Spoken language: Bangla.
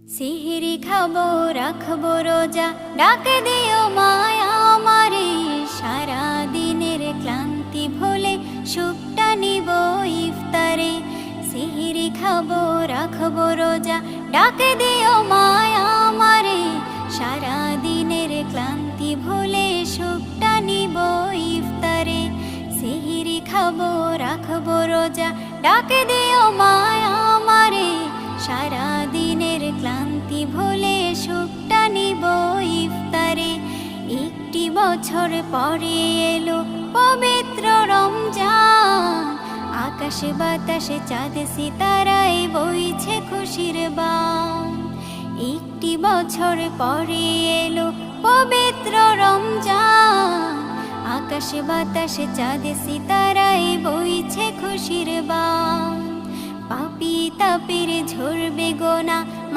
সিহরি খাবো রাখবো রোজা, ডাক দিও মায়া আমারে। সারা দিনের ক্লান্তি ভুলে সুখটা নিব ইফতারে। সিহরি খাবো রাখবো রোজা, ডাক দিও মায়া আমারে। সারা দিনের ক্লান্তি ভুলে সুখটা নিব ইফতারে। সিহরি খাবো রাখবো রোজা, ডাক দিও মায়া আমারে। সারা দিনের ক্লান্তি ভুলে সুখটা নিব ইফতারে। একটি বছর পরে এলো পবিত্র রমজান, আকাশে বাতাসে চাঁদ সিতারায় বইছে খুশির বান। একটি বছর পরে এলো পবিত্র রমজান, আকাশে বাতাসে চাঁদ সিতারায় বইছে খুশির বান। পাপী তাপের ঝরবে গোনা,